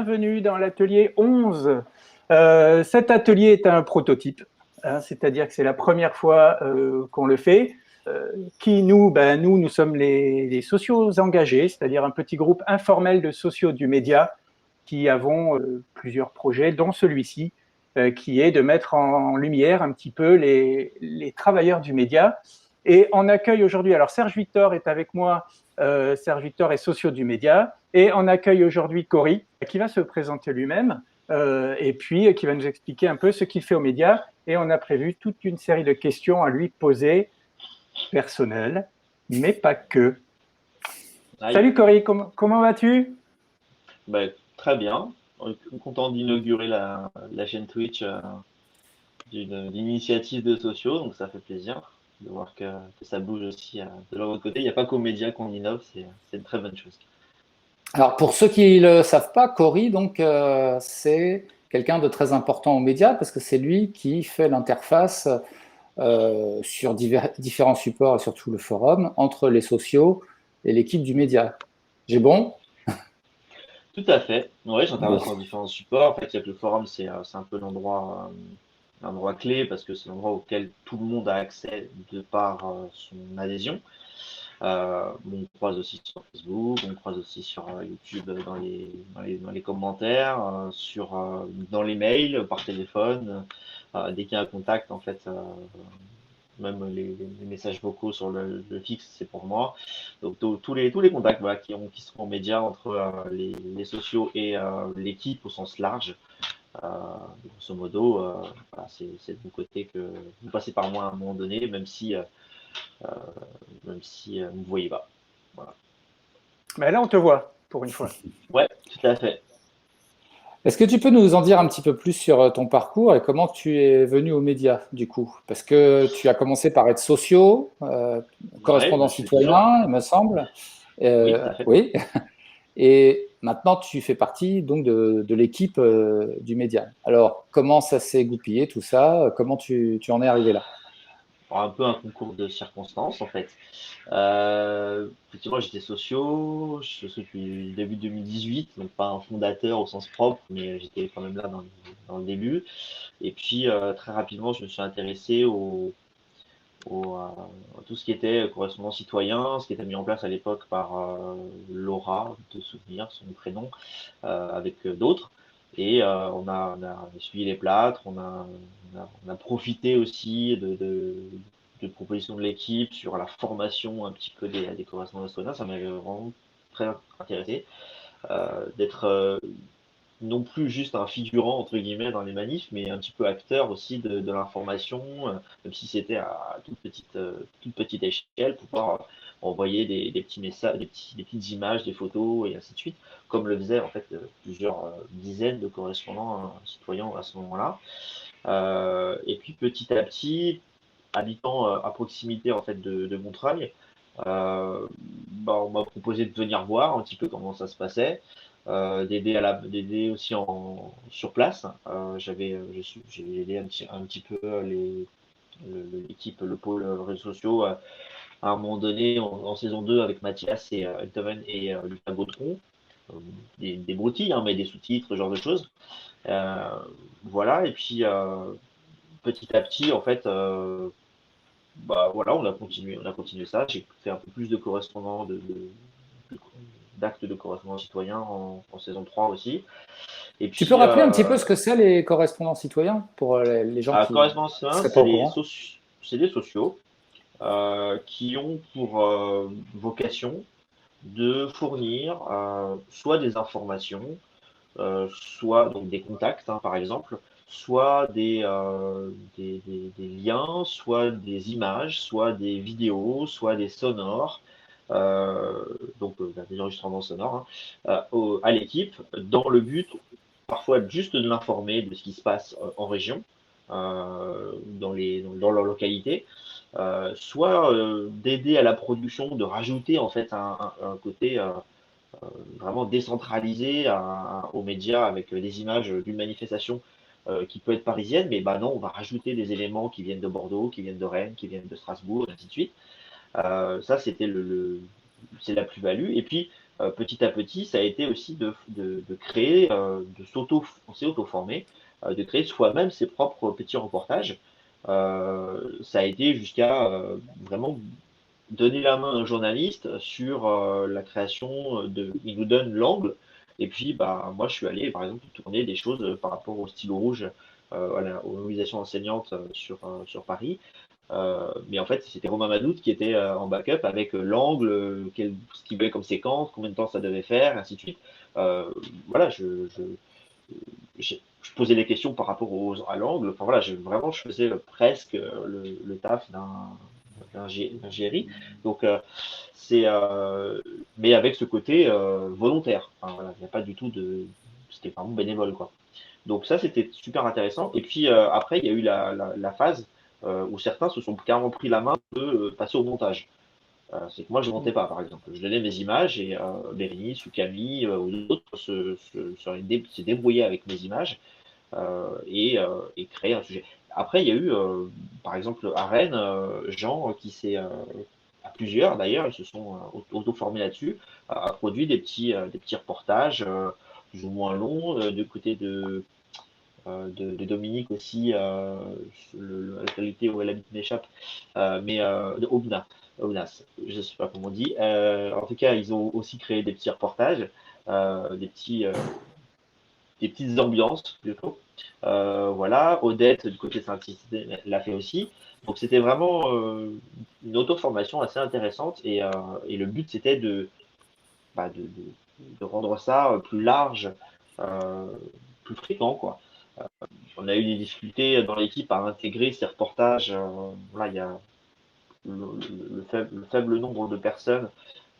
bienvenue dans l'atelier 11. Cet atelier est un prototype, hein, c'est-à-dire que c'est la première fois qu'on le fait. Nous sommes les socios engagés, c'est-à-dire un petit groupe informel de socios du média qui avons plusieurs projets, dont celui-ci, qui est de mettre en lumière un petit peu les travailleurs du média. Et on accueille aujourd'hui, alors Serge Victor est avec moi, Serge Victor est socio du média, et on accueille aujourd'hui Cory, qui va se présenter lui-même, et puis qui va nous expliquer un peu ce qu'il fait aux médias. Et on a prévu toute une série de questions à lui poser, personnelles, mais pas que. Aïe. Salut Cory, comment vas-tu? Très bien. On est content d'inaugurer la chaîne Twitch d'une initiative de sociaux, donc ça fait plaisir de voir que ça bouge aussi de l'autre côté. Il n'y a pas qu'aux médias qu'on innove, c'est une très bonne chose. Alors, pour ceux qui ne le savent pas, Cory, donc, c'est quelqu'un de très important aux médias parce que c'est lui qui fait l'interface sur différents supports et surtout le forum entre les sociaux et l'équipe du média. J'ai bon? Tout à fait. Oui, j'interviens Bon. sur différents supports. En fait, il y a que le forum, c'est un peu l'endroit clé parce que c'est l'endroit auquel tout le monde a accès de par son adhésion. On me croise aussi sur Facebook, on me croise aussi sur YouTube dans les commentaires, dans les mails, par téléphone. Dès qu'il y a un contact, en fait, même les messages vocaux sur le fixe, c'est pour moi. Donc tous les contacts voilà, qui sont en média entre les sociaux et l'équipe au sens large, grosso modo, voilà, c'est de mon côté que vous passez par moi à un moment donné, même si vous ne me voyez pas. Voilà. Mais là, on te voit, pour une fois. Ouais, tout à fait. Est-ce que tu peux nous en dire un petit peu plus sur ton parcours et comment tu es venu aux médias, du coup? Parce que tu as commencé par être socio, Ouais, correspondant je fais toujours. citoyen, il me semble. Oui, tout à fait. Oui. Et maintenant, tu fais partie donc de l'équipe du média. Alors, comment ça s'est goupillé tout ça? Comment tu en es arrivé là? Un peu un concours de circonstances, en fait. Effectivement, j'étais socio, je suis socio depuis le début 2018, donc pas un fondateur au sens propre, mais j'étais quand même là dans le début. Et puis, très rapidement, je me suis intéressé à tout ce qui était correspondant citoyen, ce qui était mis en place à l'époque par Laura, de souvenir, son prénom, avec d'autres. Et on a suivi les plâtres, on a profité aussi de propositions de l'équipe sur la formation un petit peu des correspondants citoyens. Ça m'avait vraiment très intéressé d'être non plus juste un figurant entre guillemets dans les manifs, mais un petit peu acteur aussi de l'information, même si c'était à toute petite échelle, pouvoir envoyer des petits messages, des petites images, des photos et ainsi de suite, comme le faisaient en fait plusieurs dizaines de correspondants citoyens à ce moment-là. Et puis petit à petit, habitant à proximité en fait de Montreuil, on m'a proposé de venir voir un petit peu comment ça se passait, d'aider aussi sur place. J'ai aidé un petit peu l'équipe, le pôle réseaux sociaux à un moment donné en saison 2 avec Mathias et Eltoven et Lucas Gautron. Euh, des broutilles, hein, mais des sous-titres, ce genre de choses. Euh, voilà, et puis petit à petit, en fait, voilà, on a continué ça. J'ai fait un peu plus de correspondants, d'actes de correspondants citoyens en saison 3 aussi. Et Tu peux puis, rappeler un petit peu ce que c'est les correspondants citoyens pour les gens qui correspondants ne citoyens, seraient pas au courant? c'est des sociaux qui ont pour vocation de fournir soit des informations, soit donc des contacts, hein, par exemple, soit des liens, soit des images, soit des vidéos, soit des sonores, euh, des enregistrements sonores, hein, à l'équipe, dans le but parfois juste de l'informer de ce qui se passe en région, dans leur localité, soit d'aider à la production, de rajouter en fait un côté vraiment décentralisé aux médias avec des images d'une manifestation qui peut être parisienne, mais bah non, on va rajouter des éléments qui viennent de Bordeaux, qui viennent de Rennes, qui viennent de Strasbourg, et ainsi de suite. Ça, c'est la plus-value. Et puis, petit à petit, ça a été aussi de créer, on s'est auto-formé, de créer soi-même ses propres petits reportages. Ça a été jusqu'à vraiment donner la main à un journaliste sur la création il nous donne l'angle, et puis bah moi je suis allé par exemple tourner des choses par rapport au stylo rouge, aux mobilisations enseignantes sur Paris. Mais en fait, c'était Romain Madout qui était en backup avec l'angle, ce qu'il voulait comme séquence, combien de temps ça devait faire, ainsi de suite. Euh, voilà, je posais les questions par rapport à l'angle. Enfin voilà, vraiment, je faisais presque le taf d'un GRI. Donc, mais avec ce côté volontaire. Enfin, voilà, il n'y a pas du tout c'était vraiment bénévole, quoi. Donc ça, c'était super intéressant. Et puis après, il y a eu la phase où certains se sont carrément pris la main de passer au montage. C'est que moi, je ne montais pas, par exemple. Je donnais mes images et Bérénice ou Camille ou d'autres s'est débrouillé avec mes images et créer un sujet. Après, il y a eu, par exemple, à Rennes, Jean, à plusieurs d'ailleurs, ils se sont auto-formés là-dessus, a produit des petits reportages plus ou moins longs, du côté de Dominique aussi, la qualité où elle habite m'échappe, mais de Aubenas, je ne sais pas comment on dit. En tout cas, ils ont aussi créé des petits reportages, des petites ambiances plutôt. Voilà, Odette du côté Saint-Tite l'a fait aussi. Donc c'était vraiment une auto-formation assez intéressante et le but c'était de rendre ça plus large, euh, plus fréquent quoi. On a eu des difficultés dans l'équipe à intégrer ces reportages. Là, il y a le faible nombre de personnes.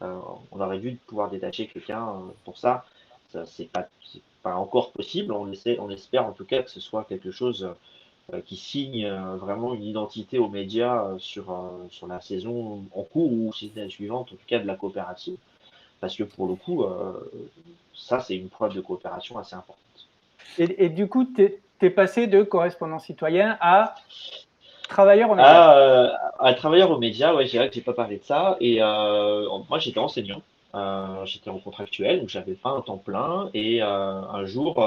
Euh, on aurait dû pouvoir détacher quelqu'un pour ça. Ça, c'est pas encore possible. On espère en tout cas que ce soit quelque chose qui signe vraiment une identité aux médias sur la saison en cours ou saison suivante, en tout cas de la coopérative. Parce que pour le coup, ça, c'est une preuve de coopération assez importante. Et du coup, tu es passé de correspondant citoyen à travailleur aux médias. À travailleur aux médias, ouais, je dirais que j'ai pas parlé de ça. Et moi, j'étais enseignant. J'étais en contractuel, donc j'avais pas un temps plein. Et un jour,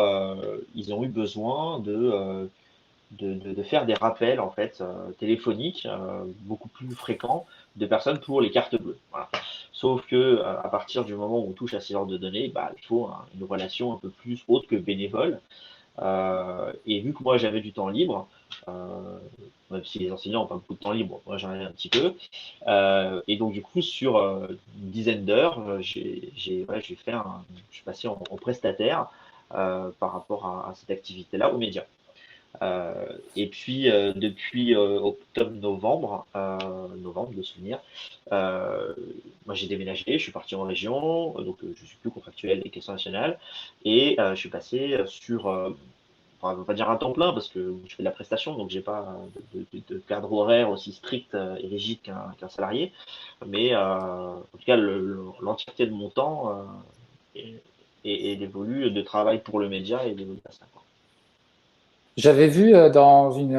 ils ont eu besoin de faire des rappels en fait téléphoniques beaucoup plus fréquents de personnes pour les cartes bleues. Voilà. Sauf que à partir du moment où on touche à ces genres de données, bah, il faut une relation un peu plus haute que bénévole. Et vu que moi j'avais du temps libre, même si les enseignants n'ont pas beaucoup de temps libre, moi j'en avais un petit peu. Et donc du coup sur une dizaine d'heures, je suis passé en prestataire par rapport à cette activité-là aux médias. Et puis depuis octobre-novembre, novembre de souvenir, euh, moi j'ai déménagé, je suis parti en région, donc je suis plus contractuel des questions nationales, et je suis passé sur enfin, on va pas dire un temps plein parce que je fais de la prestation, donc j'ai pas de cadre horaire aussi strict et rigide qu'un salarié. Mais en tout cas, l'entièreté de mon temps est dévolu de travail pour le média et dévolu à ça, quoi. J'avais vu dans une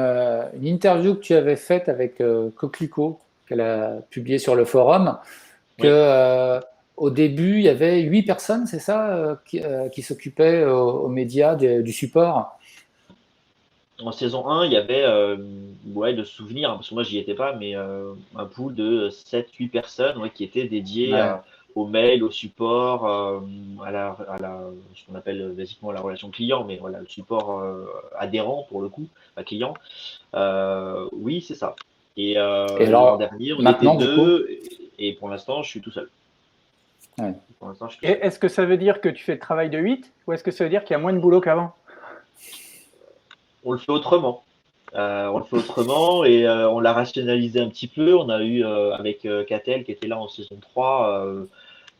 interview que tu avais faite avec Coquelicot, qu'elle a publiée sur le forum, que Oui. au début, il y avait 8 personnes, c'est ça, qui s'occupaient aux médias du support. En saison 1, il y avait, ouais, de souvenirs, hein, parce que moi j'y étais pas, mais un pool de 7-8 personnes, ouais, qui étaient dédiées Ouais. au mail, au support, ce qu'on appelle basiquement la relation client, mais voilà, le support adhérent pour le coup, pas client. Oui, c'est ça. Et Et l'an alors, dernier, on était maintenant, du coup, deux, et pour l'instant, je suis tout seul. ouais. Pour l'instant, je suis tout Et seul. est-ce que ça veut dire que tu fais le travail de 8 ou est-ce que ça veut dire qu'il y a moins de boulot qu'avant? On le fait autrement. On le fait autrement et on l'a rationalisé un petit peu. On a eu avec Catel qui était là en saison 3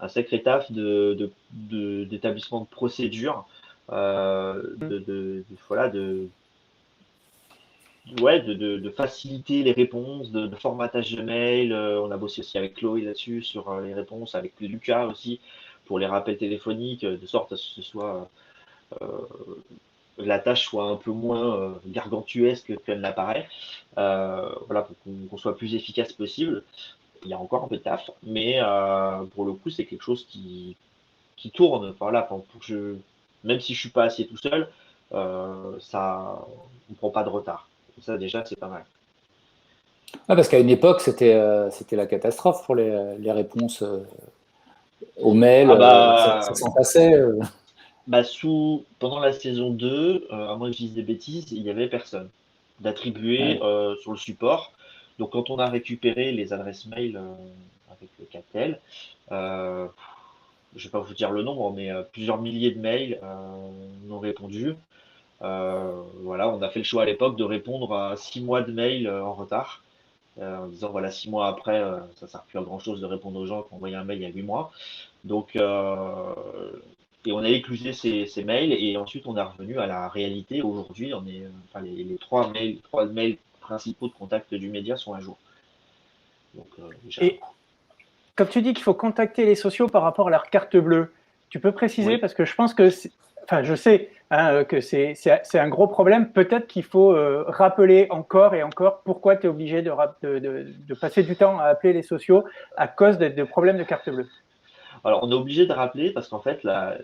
un sacré taf d'établissement de procédures, voilà, ouais, de faciliter les réponses, de formatage de mail. On a bossé aussi avec Chloé là-dessus sur les réponses, avec Lucas aussi pour les rappels téléphoniques, de sorte à ce que ce soit euh, la tâche soit un peu moins gargantuesque qu'elle n'apparaît, voilà, pour qu'on soit plus efficace possible. Il y a encore un peu de taf, mais pour le coup, c'est quelque chose qui tourne. Enfin, là, même si je suis pas assis tout seul, ça, on prend pas de retard. Et ça, déjà, c'est pas mal. Ah, parce qu'à une époque, c'était la catastrophe pour les réponses aux mails. Ah Ça s'en passait. Pendant la saison 2, à moins que je dise des bêtises, il y avait personne d'attribué Ouais. sur le support. Donc quand on a récupéré les adresses mail avec le Captel, je vais pas vous dire le nombre, mais plusieurs milliers de mails non répondus. Voilà, on a fait le choix à l'époque de répondre à 6 mois de mails en retard, en disant voilà, 6 mois après, ça sert plus à grand chose de répondre aux gens qui ont envoyé un mail il y a 8 mois. Donc, et on a éclusé ces mails et ensuite on est revenu à la réalité. Aujourd'hui, enfin, les trois mails principaux de contact du média sont à jour. Donc, déjà. Et comme tu dis qu'il faut contacter les sociaux par rapport à leur carte bleue, tu peux préciser Oui. parce que je pense que, enfin, je sais que c'est un gros problème. Peut-être qu'il faut rappeler encore et encore pourquoi tu es obligé de passer du temps à appeler les sociaux à cause de problèmes de carte bleue. Alors, on est obligé de rappeler parce qu'en fait, là,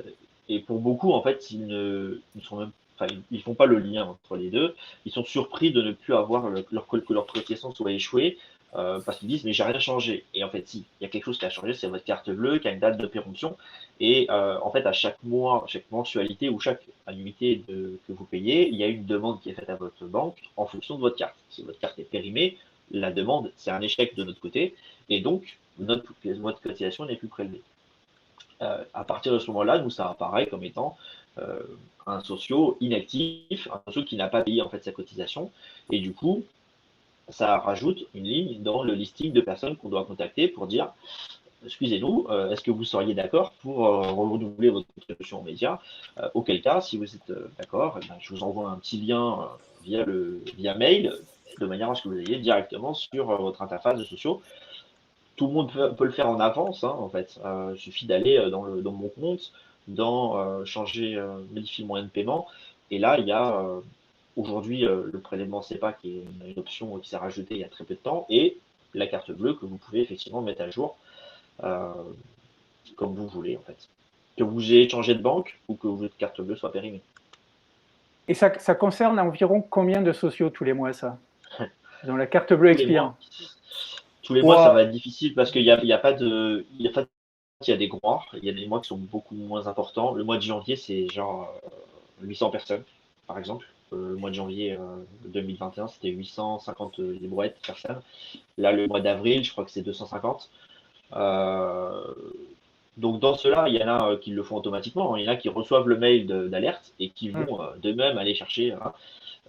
et pour beaucoup, en fait, ils sont même, enfin, ils font pas le lien entre les deux. Ils sont surpris de ne plus avoir que leur cotisation soit échouée parce qu'ils disent mais j'ai rien changé. Et en fait, si, il y a quelque chose qui a changé, c'est votre carte bleue qui a une date de péremption. Et en fait, à chaque mois, chaque mensualité ou chaque annuité que vous payez, il y a une demande qui est faite à votre banque en fonction de votre carte. Si votre carte est périmée, la demande, c'est un échec de notre côté. Et donc, votre cotisation n'est plus prélevée. À partir de ce moment-là, nous, ça apparaît comme étant un socio inactif, un socio qui n'a pas payé en fait sa cotisation. Et du coup, ça rajoute une ligne dans le listing de personnes qu'on doit contacter pour dire excusez-nous, est-ce que vous seriez d'accord pour renouveler votre contribution aux médias auquel cas, si vous êtes d'accord, eh ben, je vous envoie un petit lien via mail, de manière à ce que vous ayez directement sur votre interface de sociaux. Tout le monde peut le faire en avance, hein, en fait. Il suffit d'aller dans mon compte, modifier le moyen de paiement. Et là, il y a aujourd'hui le prélèvement SEPA qui est une option qui s'est rajoutée il y a très peu de temps et la carte bleue que vous pouvez effectivement mettre à jour euh, comme vous voulez, en fait. Que vous ayez changé de banque ou que votre carte bleue soit périmée. Et ça concerne environ combien de sociaux tous les mois, ça, dont la carte bleue Tous les expire? mois, ça va être difficile parce qu'il y a pas de, il y a des mois, il y a des mois qui sont beaucoup moins importants. Le mois de janvier, c'est genre 800 personnes, par exemple. Le mois de janvier 2021, c'était 850 librettes personnes. Là, le mois d'avril, je crois que c'est 250. Euh, donc, dans cela, il y en a qui le font automatiquement. Il y en a qui reçoivent le mail d'alerte et qui vont d'eux-mêmes aller chercher. Hein.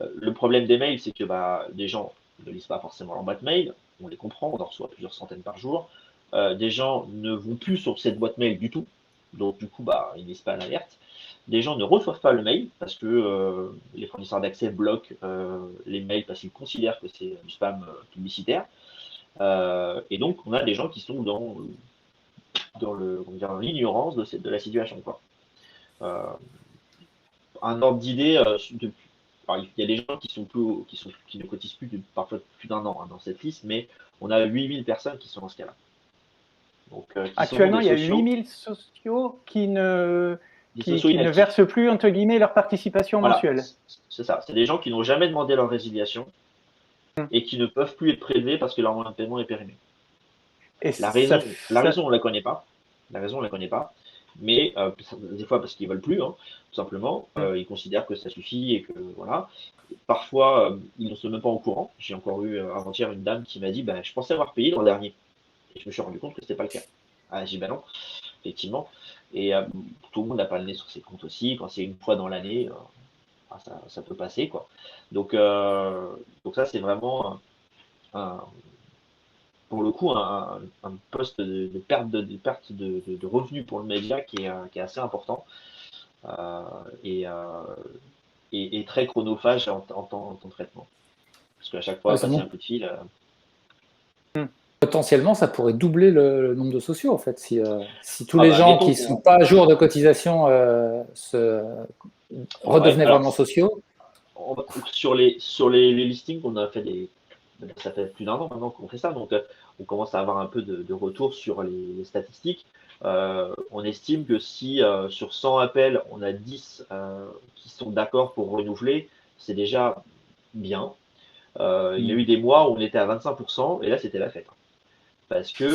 Le problème des mails, c'est que des gens ne lisent pas forcément leur boîte mail. On les comprend, on en reçoit plusieurs centaines par jour. Des gens ne vont plus sur cette boîte mail du tout. Donc, du coup, ils ne lisent pas l'alerte. Des gens ne reçoivent pas le mail parce que les fournisseurs d'accès bloquent les mails parce qu'ils considèrent que c'est du spam publicitaire. Et donc, on a des gens qui sont dans l'ignorance de la situation, quoi. Euh, un ordre d'idée, il y a des gens qui ne cotisent plus parfois plus d'un an hein, dans cette liste, mais on a 8000 personnes qui sont dans ce cas-là. Donc, Actuellement, il y a 8000 sociaux qui ne versent plus, entre guillemets, leur participation mensuelle. C'est ça. C'est des gens qui n'ont jamais demandé leur résiliation et qui ne peuvent plus être prélevés parce que leur moyen de paiement est périmé. La raison, on la connaît pas. La raison, on la connaît pas. Mais des fois parce qu'ils veulent plus, hein, tout simplement. Ils considèrent que ça suffit et que voilà. Parfois, ils ne sont même pas au courant. J'ai encore eu avant-hier une dame qui m'a dit je pensais avoir payé l'an dernier. Et je me suis rendu compte que c'était pas le cas. Ah, j'ai dit non, effectivement. Et tout le monde n'a pas le nez sur ses comptes aussi. Quand c'est une fois dans l'année, ça peut passer, quoi. Donc ça, c'est vraiment pour le coup, un poste de perte de revenus pour le média qui est assez important et très chronophage en temps de traitement. Parce qu'à chaque fois, passer un coup de fil. Potentiellement, ça pourrait doubler le nombre de sociaux, en fait, si tous les gens qui ne sont pas à jour de cotisation redevenaient vraiment sociaux. Sur les listings, on a fait ça fait plus d'un an maintenant qu'on fait ça. Donc, on commence à avoir un peu de retour sur les statistiques. On estime que si sur 100 appels, on a 10 qui sont d'accord pour renouveler, c'est déjà bien. Il y a eu des mois où on était à 25%, et là, c'était la fête. Parce que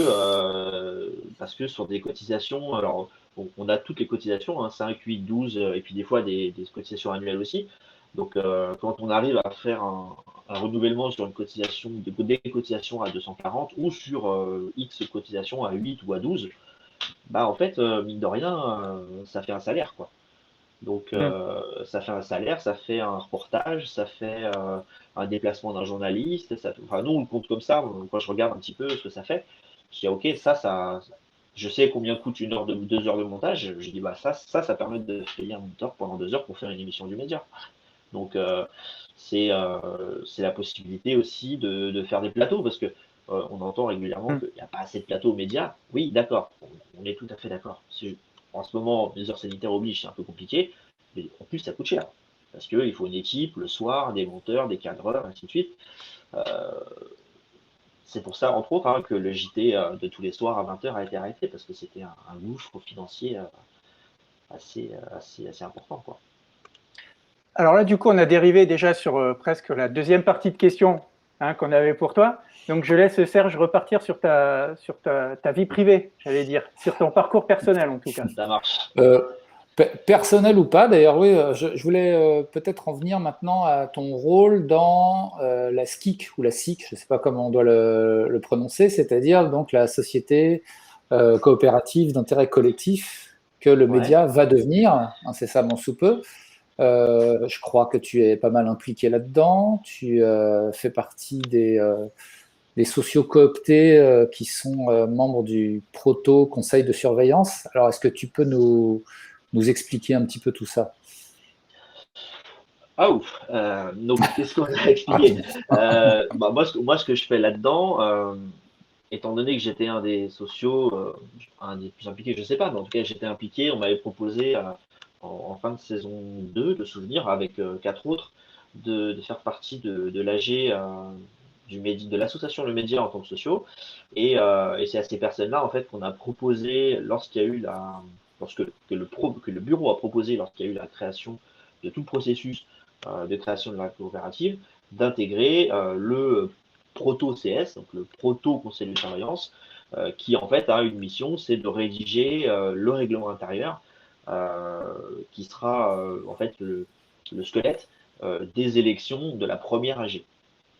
sur des cotisations, alors on a toutes les cotisations, hein, 5, 8, 12, et puis des fois des cotisations annuelles aussi. Donc quand on arrive à faire un renouvellement sur une cotisation, des cotisations à 240 ou sur X cotisations à 8 ou à 12, bah en fait, mine de rien, ça fait un salaire, quoi. Donc, ça fait un salaire, ça fait un reportage, ça fait un déplacement d'un journaliste. Enfin, nous, on le compte comme ça. Quand je regarde un petit peu ce que ça fait, je dis, OK, je sais combien coûte 1 heure 2 heures de montage. Je dis, bah, ça permet de payer un monteur pendant 2 heures pour faire une émission du média. Donc, c'est la possibilité aussi de faire des plateaux parce que on entend régulièrement qu'il n'y a pas assez de plateaux médias. Oui, d'accord, on est tout à fait d'accord. En ce moment, les heures sanitaires obligent, c'est un peu compliqué, mais en plus, ça coûte cher. Parce qu'il faut une équipe, le soir, des monteurs, des cadreurs, ainsi de suite. C'est pour ça, entre autres, hein, que le JT de tous les soirs à 20h a été arrêté, parce que c'était un gouffre financier assez important, quoi. Alors là, du coup, on a dérivé déjà sur presque la deuxième partie de questions qu'on avait pour toi. Donc, je laisse Serge repartir sur ta vie privée, j'allais dire, sur ton parcours personnel en tout cas. Ça marche. Personnel ou pas, d'ailleurs, oui, je voulais peut-être en venir maintenant à ton rôle dans la SKIC ou la SIC, je ne sais pas comment on doit le prononcer, c'est-à-dire donc la société coopérative d'intérêt collectif que le média va devenir incessamment sous peu. Je crois que tu es pas mal impliqué là-dedans, tu fais partie des sociocooptés qui sont membres du proto conseil de surveillance. Alors, est-ce que tu peux nous expliquer un petit peu tout ça? Ah ouf, donc qu'est-ce qu'on a expliqué? Bah, moi, ce que je fais là-dedans, étant donné que j'étais un des sociaux, un des plus impliqués, je sais pas, mais en tout cas j'étais impliqué, on m'avait proposé en fin de saison 2 de souvenir avec 4 autres de faire partie de l'AG de l'association Le Média en tant que sociaux. Et c'est à ces personnes-là en fait qu'on a proposé lorsqu'il y a eu que le bureau a proposé lorsqu'il y a eu la création de tout le processus de création de la coopérative, d'intégrer le proto-CS, donc le proto-conseil de surveillance, qui en fait a une mission, c'est de rédiger le règlement intérieur, qui sera en fait le squelette des élections de la première AG.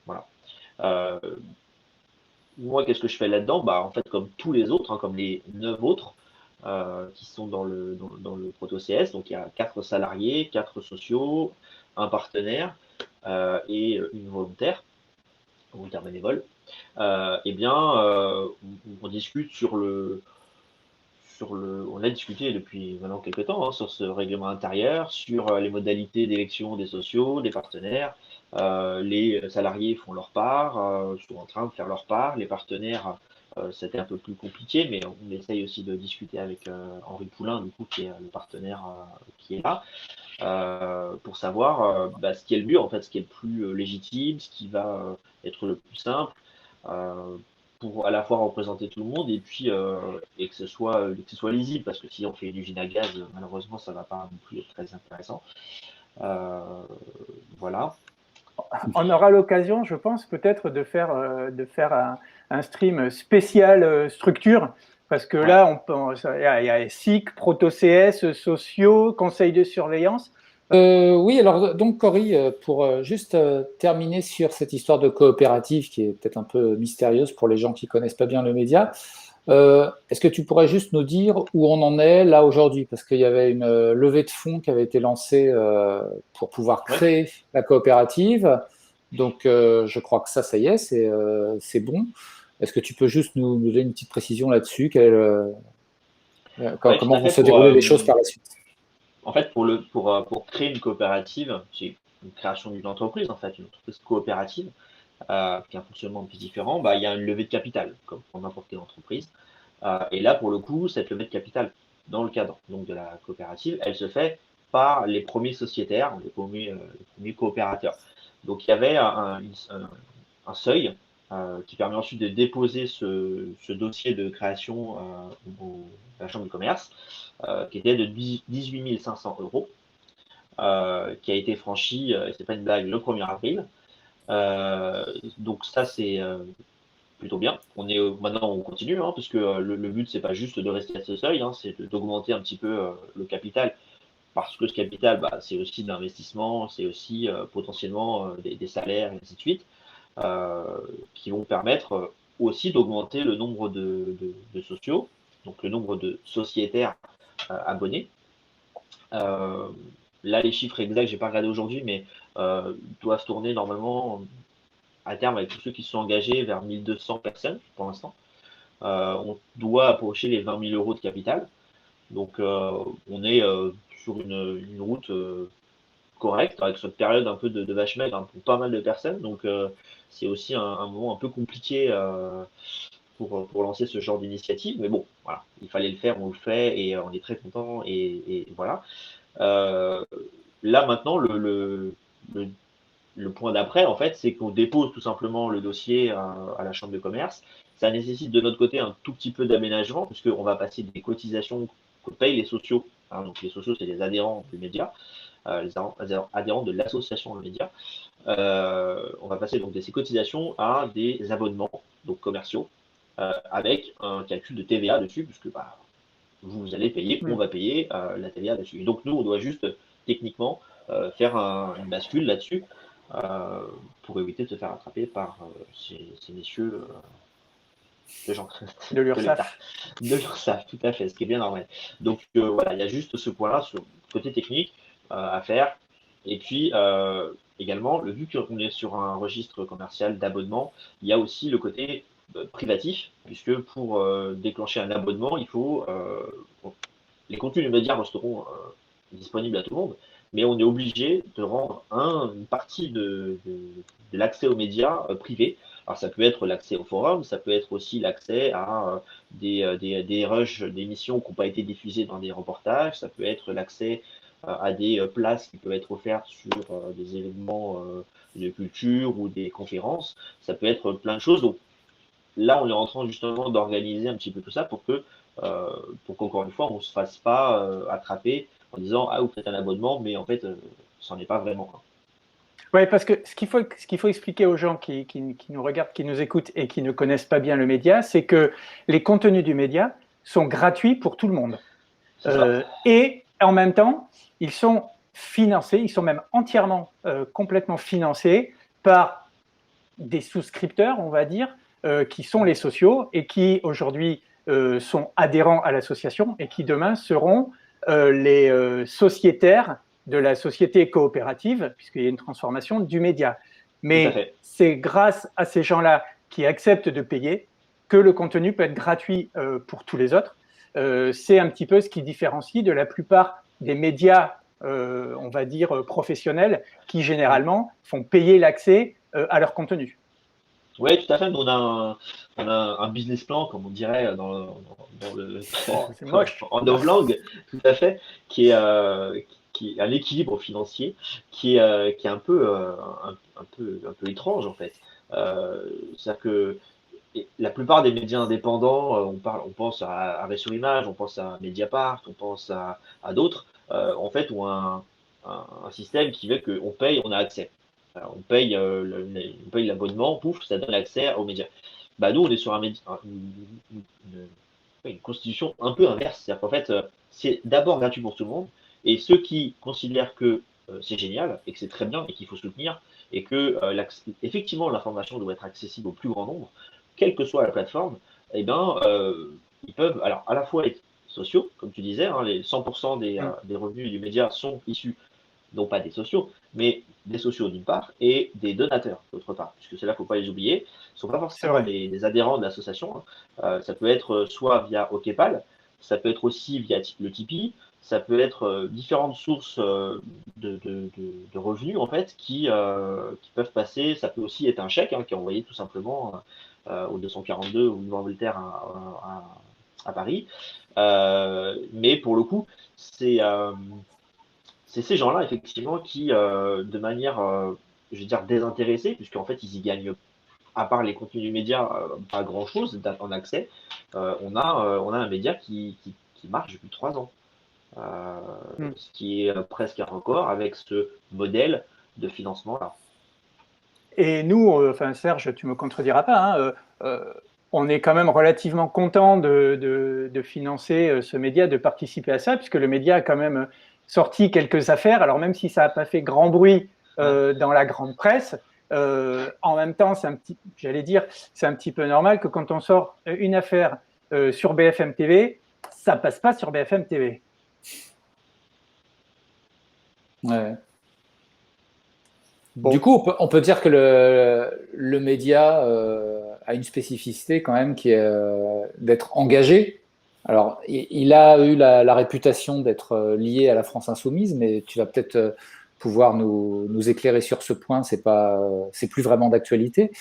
Voilà. Euh, Moi, qu'est-ce que je fais là-dedans? Bah, en fait, comme tous les autres, hein, comme les 9 autres qui sont dans le proto-CS, donc il y a 4 salariés, 4 sociaux, un partenaire et une volontaire bénévole. Eh bien, on discute on a discuté depuis maintenant quelques temps sur ce règlement intérieur, sur les modalités d'élection des sociaux, des partenaires. Les salariés font leur part, sont en train de faire leur part. Les partenaires, c'était un peu plus compliqué, mais on essaye aussi de discuter avec Henri Poulain, du coup, qui est le partenaire qui est là, pour savoir ce qui est le mieux, en fait, ce qui est le plus légitime, ce qui va être le plus simple. Pour à la fois représenter tout le monde et puis et que ce soit lisible, parce que si on fait une usine à gaz, malheureusement ça va pas non plus être très intéressant. Voilà. On aura l'occasion, je pense, peut-être de faire un stream spécial structure, parce que là, il y a SIC, Proto-CS, sociaux, conseil de surveillance. Oui, alors donc Cory, pour juste terminer sur cette histoire de coopérative qui est peut-être un peu mystérieuse pour les gens qui connaissent pas bien le média, est-ce que tu pourrais juste nous dire où on en est là aujourd'hui? Parce qu'il y avait une levée de fonds qui avait été lancée pour pouvoir créer la coopérative. Donc je crois que ça y est, c'est bon. Est-ce que tu peux juste nous donner une petite précision là-dessus? Comment vont se dérouler les choses par la suite? En fait, pour créer une coopérative, c'est une création d'une entreprise, en fait, une entreprise coopérative, qui a un fonctionnement un peu différent, il y a une levée de capital, comme pour n'importe quelle entreprise. Et là, pour le coup, cette levée de capital, dans le cadre donc, de la coopérative, elle se fait par les premiers sociétaires, les premiers coopérateurs. Donc, il y avait un seuil qui permet ensuite de déposer ce dossier de création à la Chambre de commerce, qui était de 18 500 euros, qui a été franchi, et c'est pas une blague, le 1er avril. Donc ça, c'est plutôt bien. Maintenant, on continue, hein, parce que le but, c'est pas juste de rester à ce seuil, hein, c'est d'augmenter un petit peu le capital, parce que ce capital, c'est aussi de l'investissement, c'est aussi potentiellement des salaires, et ainsi de suite, qui vont permettre aussi d'augmenter le nombre de sociaux, donc le nombre de sociétaires abonnés. Là, les chiffres exacts, j'ai pas regardé aujourd'hui, mais doivent tourner normalement à terme avec tous ceux qui se sont engagés vers 1200 personnes pour l'instant. On doit approcher les 20 000 euros de capital. Donc, on est sur une route correcte, avec cette période un peu de vache maigre, hein, pour pas mal de personnes. Donc, c'est aussi un moment un peu compliqué pour lancer ce genre d'initiative. Mais bon, voilà, il fallait le faire, on le fait et on est très content. Et voilà. Là, maintenant, le point d'après, en fait, c'est qu'on dépose tout simplement le dossier à la Chambre de commerce. Ça nécessite de notre côté un tout petit peu d'aménagement, puisqu'on va passer des cotisations que payent les sociaux. Hein, donc les sociaux, c'est les adhérents du média, les adhérents de l'association de médias. On va passer donc de ces cotisations à des abonnements, donc commerciaux, avec un calcul de TVA dessus, puisque vous allez payer, on va payer la TVA dessus. Et donc nous, on doit juste techniquement faire une bascule là-dessus pour éviter de se faire attraper par ces messieurs de gens de l'URSSAF. De l'URSSAF, tout à fait, ce qui est bien normal. Donc voilà, il y a juste ce point-là, ce côté technique à faire. Et puis également, vu qu'on est sur un registre commercial d'abonnement, il y a aussi le côté privatif, puisque pour déclencher un abonnement, il faut les contenus du média resteront disponibles à tout le monde, mais on est obligé de rendre une partie de l'accès aux médias privé. Alors ça peut être l'accès au forum, ça peut être aussi l'accès à des rushs d'émissions qui n'ont pas été diffusées dans des reportages, ça peut être l'accès à des places qui peuvent être offertes sur des événements de culture ou des conférences, ça peut être plein de choses. Donc là, on est en train justement d'organiser un petit peu tout ça pour qu'encore une fois, on ne se fasse pas attraper en disant ah, vous faites un abonnement, mais en fait, ça n'en est pas vraiment un. Oui, parce que ce qu'il faut expliquer aux gens qui nous regardent, qui nous écoutent et qui ne connaissent pas bien le média, c'est que les contenus du média sont gratuits pour tout le monde. Et en même temps, ils sont financés, ils sont même entièrement, complètement financés par des souscripteurs, on va dire, qui sont les sociaux et qui aujourd'hui sont adhérents à l'association et qui demain seront les sociétaires de la société coopérative, puisqu'il y a une transformation du média. Mais c'est grâce à ces gens-là qui acceptent de payer que le contenu peut être gratuit pour tous les autres. C'est un petit peu ce qui différencie de la plupart des médias, on va dire, professionnels, qui généralement font payer l'accès à leur contenu. Oui, tout à fait. Nous, on a un business plan, comme on dirait en novlangue, tout à fait, qui est un équilibre financier qui est un peu étrange en fait. C'est-à-dire que la plupart des médias indépendants, on pense à Arrêt sur Image, on pense à Mediapart, on pense à d'autres, en fait, ont un système qui fait qu'on paye, on a accès. Alors, on paye l'abonnement, pouf, ça donne l'accès aux médias. Nous, on est sur une constitution un peu inverse. C'est-à-dire qu'en fait, c'est d'abord gratuit pour tout le monde. Et ceux qui considèrent que c'est génial et que c'est très bien et qu'il faut soutenir et que effectivement l'information doit être accessible au plus grand nombre, quelle que soit la plateforme, eh ben, ils peuvent alors à la fois être sociaux, comme tu disais, hein, les 100% des revenus du média sont issus non pas des sociaux, mais des sociaux d'une part et des donateurs d'autre part, puisque cela, il ne faut pas les oublier. Ce ne sont pas forcément des adhérents de l'association. Hein. Ça peut être soit via OKPAL, ça peut être aussi via le Tipeee, ça peut être différentes sources de revenus en fait qui peuvent passer. Ça peut aussi être un chèque qui est envoyé tout simplement au 242 ou Voltaire à Paris. Mais pour le coup, c'est ces gens-là, effectivement, qui, de manière, je veux dire, désintéressée, puisqu'en fait, ils y gagnent à part les contenus du média, pas grand-chose en accès. On a un média qui marche depuis 3 ans, ce qui est presque un record avec ce modèle de financement-là. Et nous, enfin Serge, tu me contrediras pas, hein, on est quand même relativement content de financer ce média, de participer à ça, puisque le média a quand même sorti quelques affaires. Alors même si ça n'a pas fait grand bruit dans la grande presse, en même temps, j'allais dire, c'est un petit peu normal que quand on sort une affaire sur BFM TV, ça passe pas sur BFM TV. Ouais. Bon. Du coup, on peut dire que le média a une spécificité quand même qui est d'être engagé. Alors, il a eu la réputation d'être lié à la France insoumise, mais tu vas peut-être pouvoir nous éclairer sur ce point. C'est plus vraiment d'actualité.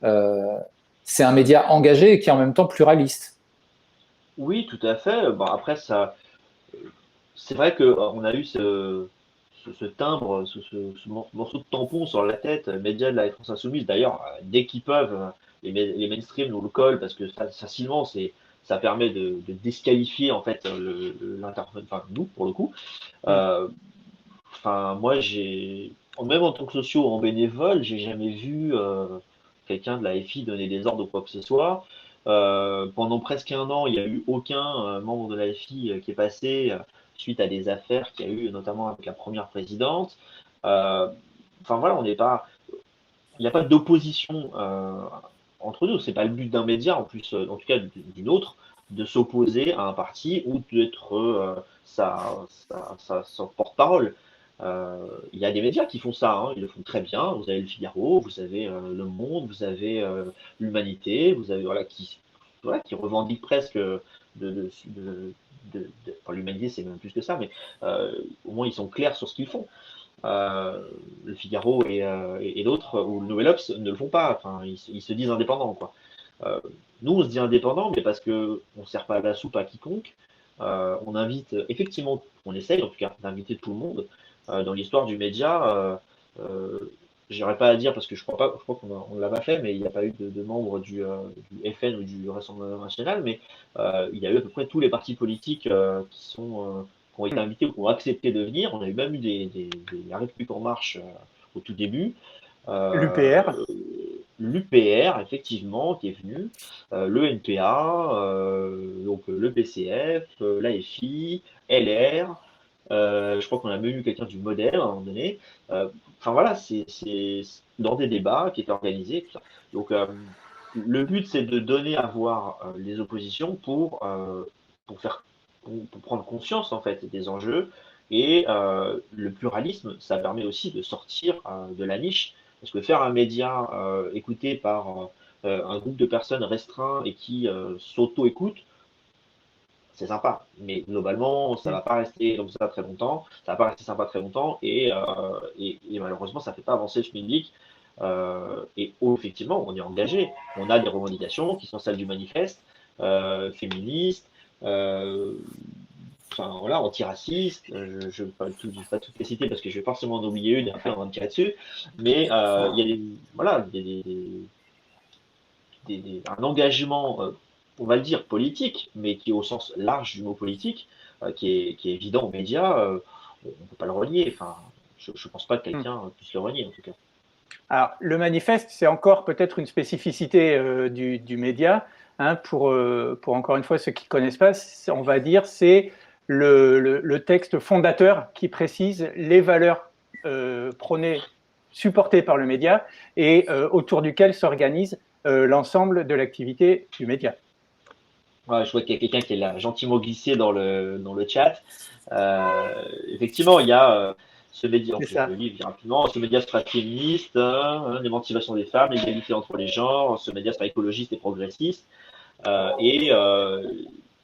C'est un média engagé et qui est en même temps pluraliste. Oui, tout à fait. Bon, après, c'est vrai qu'on a eu ce timbre, ce morceau de tampon sur la tête, média de la France insoumise. D'ailleurs, dès qu'ils peuvent, les mainstream nous le collent parce que facilement, ça permet de disqualifier en fait enfin nous pour le coup. Enfin, moi, même en tant que socio en bénévole, j'ai jamais vu quelqu'un de la FI donner des ordres ou quoi que ce soit. Pendant presque un an, il n'y a eu aucun membre de la FI qui est passé suite à des affaires qu'il y a eu, notamment avec la première présidente. Enfin voilà, il n'y a pas d'opposition entre nous. C'est pas le but d'un média, en plus, en tout cas d'une autre, de s'opposer à un parti ou d'être son porte-parole. Il y a des médias qui font ça, hein, ils le font très bien. Vous avez le Figaro, vous avez Le Monde, vous avez l'Humanité, vous avez qui revendiquent presque enfin, l'Humanité, c'est même plus que ça, mais au moins ils sont clairs sur ce qu'ils font. Le Figaro et d'autres, ou le Nouvel Obs, ne le font pas. Enfin, ils se disent indépendants, quoi. Nous, on se dit indépendants, mais parce que on ne sert pas la soupe à quiconque. On invite, effectivement, on essaye en tout cas d'inviter tout le monde. Dans l'histoire du média, j'aurais pas à dire parce que je crois qu'on l'a pas fait, mais il n'y a pas eu de membres du FN ou du Rassemblement national, mais il y a eu à peu près tous les partis politiques qui ont été invités ou qui ont accepté de venir. On a eu même eu des La République en marche au tout début. L'UPR. L'UPR, effectivement, qui est venu, le NPA, donc le PCF, l'AFI, LR, je crois qu'on a même eu quelqu'un du Modèle à un moment donné. Enfin voilà, c'est dans des débats qui étaient organisés. Tout ça. Donc le but, c'est de donner à voir les oppositions pour prendre conscience en fait des enjeux. Et le pluralisme, ça permet aussi de sortir de la niche. Parce que faire un média écouté par un groupe de personnes restreint et qui s'auto-écoutent, c'est sympa. Mais globalement, ça va pas rester comme ça très longtemps. Ça va pas rester sympa très longtemps. Et malheureusement, ça fait pas avancer le public. Effectivement, on est engagé. On a des revendications qui sont celles du manifeste, féministe, enfin voilà, antiraciste. Je ne vais pas toutes les citer parce que je vais forcément en oublier une et après on va me tirer dessus. Mais il y a voilà, un engagement, on va le dire, politique, mais qui est au sens large du mot politique, qui est évident aux médias, on ne peut pas le renier. Enfin, je ne pense pas que quelqu'un puisse le renier, en tout cas. Alors, le manifeste, c'est encore peut-être une spécificité du média. Hein, pour encore une fois ceux qui ne connaissent pas, on va dire c'est le texte fondateur qui précise les valeurs prônées, supportées par le média et autour duquel s'organise l'ensemble de l'activité du média. Ouais, je vois qu'il y a quelqu'un qui est là, gentiment glissé dans le chat. Effectivement, il y a ce média, je le lis rapidement, ce média sera féministe, l'émancipation des femmes, l'égalité entre les genres, ce média sera écologiste et progressiste,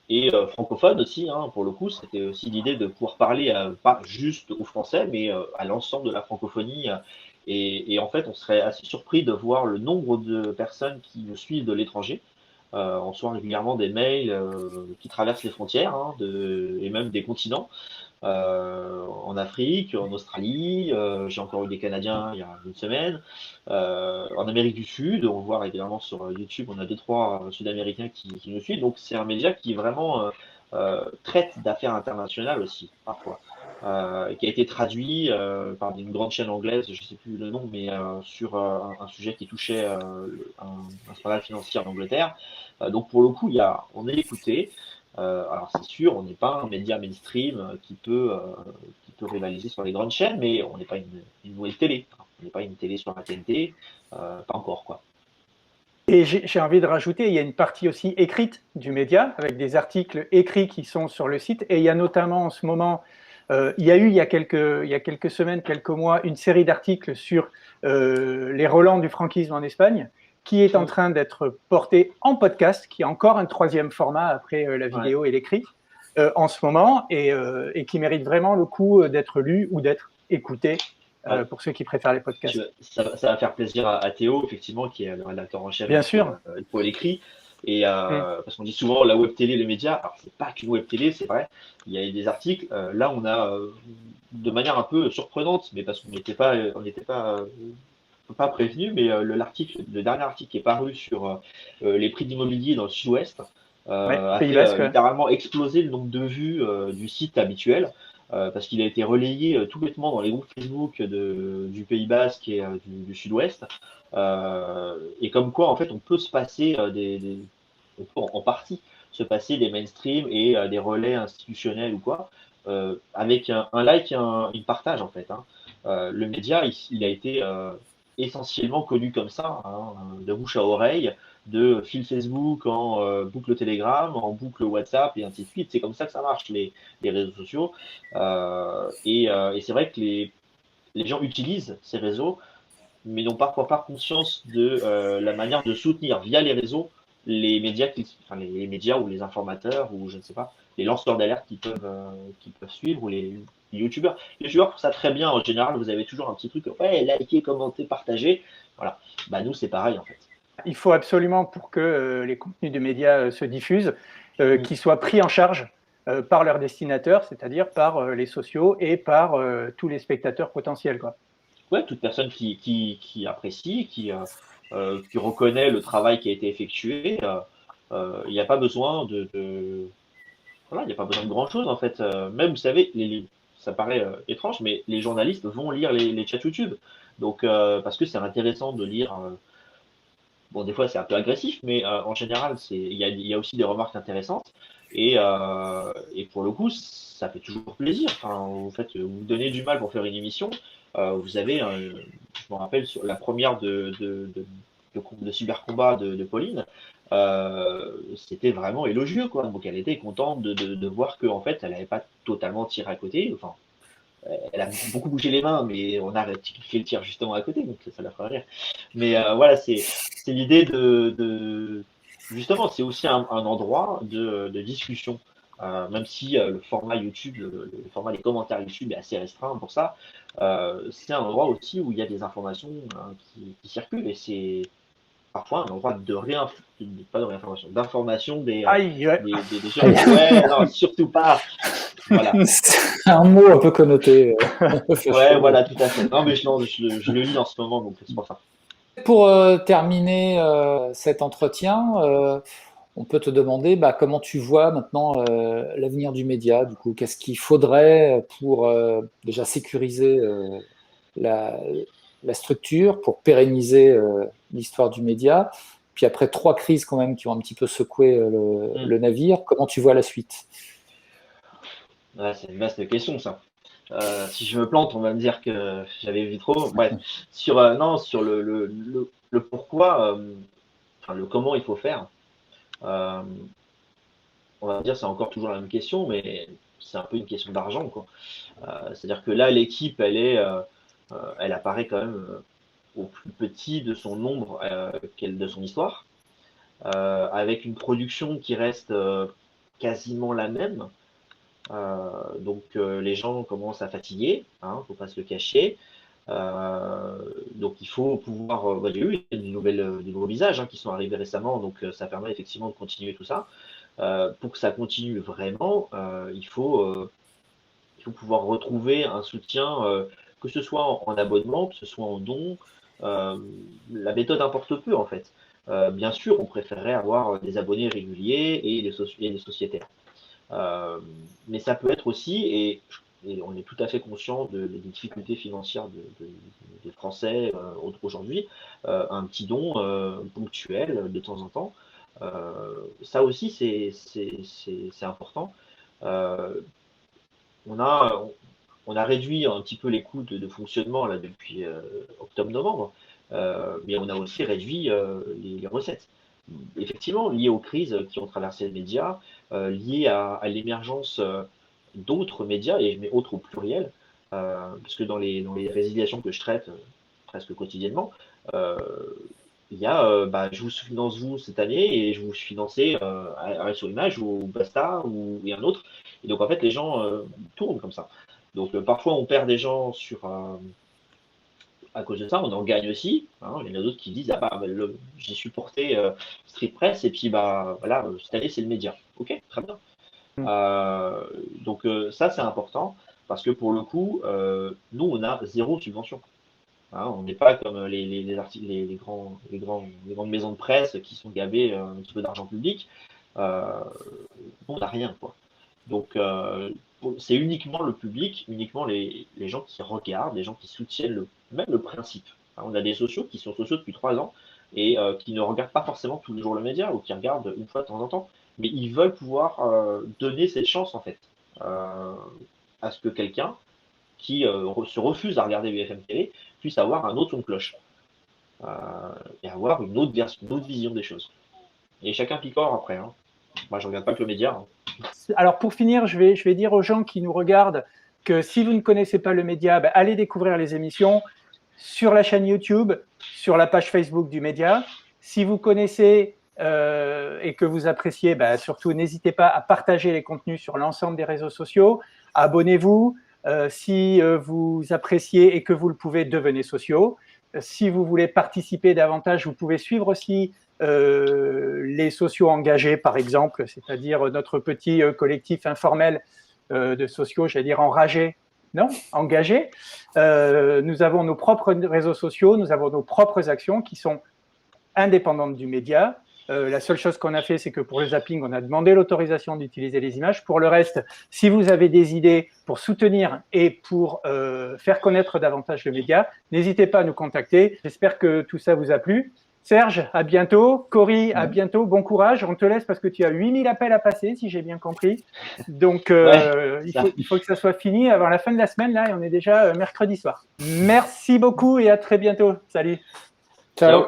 et francophone aussi, hein, pour le coup, c'était aussi l'idée de pouvoir parler pas juste aux Français, mais à l'ensemble de la francophonie. Et en fait, on serait assez surpris de voir le nombre de personnes qui nous suivent de l'étranger. on reçoit régulièrement des mails qui traversent les frontières hein, et même des continents. En Afrique, en Australie, j'ai encore eu des Canadiens il y a une semaine, en Amérique du Sud, on le voit régulièrement sur YouTube, on a deux, trois Sud-Américains qui nous suivent, donc c'est un média qui vraiment traite d'affaires internationales aussi, parfois, qui a été traduit par une grande chaîne anglaise, je ne sais plus le nom, mais sur un sujet qui touchait un scandale financier en Angleterre. Donc pour le coup, on est écouté. Alors c'est sûr, on n'est pas un média mainstream qui peut rivaliser sur les grandes chaînes, mais on n'est pas une nouvelle télé. On n'est pas une télé sur la TNT, pas encore quoi. Et j'ai envie de rajouter, il y a une partie aussi écrite du média, avec des articles écrits qui sont sur le site. Et il y a notamment en ce moment, il y a eu il y a quelques semaines, quelques mois, une série d'articles sur les relents du franquisme en Espagne, qui est en train d'être porté en podcast, qui est encore un troisième format après la vidéo et l'écrit en ce moment, et qui mérite vraiment le coup d'être lu ou d'être écouté pour ceux qui préfèrent les podcasts. Ça va faire plaisir à Théo, effectivement, qui est le rédacteur en chef Bien sûr. pour l'écrit. Et parce qu'on dit souvent la web télé, les médias, alors c'est pas qu'une web télé, c'est vrai, il y a des articles. Là, on a de manière un peu surprenante, mais parce qu'on n'était pas prévenu, mais le dernier article qui est paru sur les prix d'immobilier dans le Sud-Ouest a Pays fait Basque, littéralement exploser le nombre de vues du site habituel. Parce qu'il a été relayé tout bêtement dans les groupes Facebook du Pays Basque et du Sud-Ouest. Et comme quoi, en fait, on peut se passer on peut en partie se passer des mainstream et des relais institutionnels ou quoi, avec un like et un partage, en fait. Hein. Le média, il a été essentiellement connu comme ça, hein, de bouche à oreille, de fil Facebook en boucle Telegram, en boucle WhatsApp et ainsi de suite. C'est comme ça que ça marche, les réseaux sociaux. Et c'est vrai que les gens utilisent ces réseaux, mais n'ont parfois pas conscience de la manière de soutenir via les réseaux les médias, les médias ou les informateurs ou je ne sais pas, les lanceurs d'alerte qui peuvent suivre ou les youtubeurs. Les youtubeurs font ça très bien en général, vous avez toujours un petit truc, ouais, liker, commenter, partager. Voilà. Bah, nous, c'est pareil en fait. Il faut absolument, pour que les contenus de médias se diffusent, qu'ils soient pris en charge par leurs destinataires, c'est-à-dire par les sociaux et par tous les spectateurs potentiels, quoi. Ouais, toute personne qui apprécie, qui reconnaît le travail qui a été effectué, il n'y a pas besoin voilà, il n'y a pas besoin de grand-chose en fait. Même, vous savez, ça paraît étrange, mais les journalistes vont lire les chats YouTube. Donc, parce que c'est intéressant de lire. Bon, des fois, c'est un peu agressif, mais en général, il y a aussi des remarques intéressantes. Et pour le coup, ça fait toujours plaisir. Enfin, vous donnez du mal pour faire une émission. Vous avez, je me rappelle, sur la première de cybercombat de Pauline, c'était vraiment élogieux, quoi. Donc, elle était contente de voir qu'en fait, elle n'avait pas totalement tiré à côté. Enfin, elle a beaucoup bougé les mains, mais on a fait le tir justement à côté, donc ça la fera rire. Mais voilà, c'est l'idée justement, c'est aussi un endroit de discussion. Même si le format YouTube, le format des commentaires YouTube est assez restreint pour ça, c'est un endroit aussi où il y a des informations qui circulent et c'est parfois un endroit pas de réinformation, d'information Aïe, ouais. des gens. Ouais, non, surtout pas. Voilà. C'est un mot un peu connoté. Ouais, voilà, tout à fait. Non, mais je le lis en ce moment, donc c'est pour ça. Pour terminer cet entretien, on peut te demander comment tu vois maintenant l'avenir du média. Du coup, qu'est-ce qu'il faudrait pour déjà sécuriser la, la structure, pour pérenniser l'histoire du média. Puis après 3 crises quand même qui ont un petit peu secoué le navire, comment tu vois la suite? Ouais, c'est une vaste question, ça. Si je me plante, on va me dire que j'avais vu trop. Bref, non, sur le pourquoi, enfin, le comment il faut faire, euh, on va dire c'est encore toujours la même question, mais c'est un peu une question d'argent, quoi. C'est-à-dire que là, l'équipe, elle apparaît quand même au plus petit de son nombre de son histoire, avec une production qui reste quasiment la même. Donc les gens commencent à fatiguer, hein, faut pas se le cacher. Donc il faut pouvoir. J'ai eu des nouveaux visages qui sont arrivés récemment, donc ça permet effectivement de continuer tout ça. Pour que ça continue vraiment, il faut pouvoir retrouver un soutien, que ce soit en abonnement, que ce soit en don. La méthode importe peu en fait. Bien sûr, on préférerait avoir des abonnés réguliers et des sociétaires. Mais ça peut être aussi, et on est tout à fait conscient des difficultés financières des Français aujourd'hui, un petit don ponctuel de temps en temps. Ça aussi, c'est important. On a réduit un petit peu les coûts de fonctionnement là, depuis octobre-novembre, mais on a aussi réduit les recettes. Effectivement, liées aux crises qui ont traversé les médias, liées à l'émergence d'autres médias, et je mets autres au pluriel, parce que dans les résiliations que je traite presque quotidiennement, il y a je vous finance vous cette année et je vous financez Arrêt sur Image ou Basta et un autre. Et donc en fait les gens tournent comme ça. Donc parfois on perd des gens à cause de ça, on en gagne aussi. Il y en a d'autres qui disent j'ai supporté Street Press et puis voilà, cette année c'est le média. Ok, très bien. Donc ça c'est important parce que pour le coup, nous on a 0 subvention. On n'est pas comme les articles, les grandes maisons de presse qui sont gavées un petit peu d'argent public. On n'a rien, quoi. Donc, c'est uniquement le public, uniquement les gens qui regardent, les gens qui soutiennent même le principe. On a des sociaux qui sont sociaux depuis 3 ans et qui ne regardent pas forcément tous les jours le média ou qui regardent une fois de temps en temps, mais ils veulent pouvoir donner cette chance, en fait, à ce que quelqu'un qui se refuse à regarder BFM TV puisse avoir un autre son de cloche et avoir une autre vision des choses. Et chacun picore après. Moi, je regarde pas que le média. Alors, pour finir, je vais dire aux gens qui nous regardent que si vous ne connaissez pas le média, allez découvrir les émissions sur la chaîne YouTube, sur la page Facebook du média. Si vous connaissez et que vous appréciez, surtout n'hésitez pas à partager les contenus sur l'ensemble des réseaux sociaux. Abonnez-vous. Si vous appréciez et que vous le pouvez, devenez sociaux. Si vous voulez participer davantage, vous pouvez suivre aussi les sociaux engagés, par exemple, c'est-à-dire notre petit collectif informel de sociaux, j'allais dire enragés, non, engagés. Nous avons nos propres réseaux sociaux, nous avons nos propres actions qui sont indépendantes du média. La seule chose qu'on a fait, c'est que pour le zapping, on a demandé l'autorisation d'utiliser les images. Pour le reste, si vous avez des idées pour soutenir et pour faire connaître davantage le média, n'hésitez pas à nous contacter. J'espère que tout ça vous a plu. Serge, à bientôt. Cory, à bientôt. Bon courage. On te laisse parce que tu as 8000 appels à passer, si j'ai bien compris. Donc, il faut que ça soit fini avant la fin de la semaine, là, et on est déjà mercredi soir. Merci beaucoup et à très bientôt. Salut. Ciao.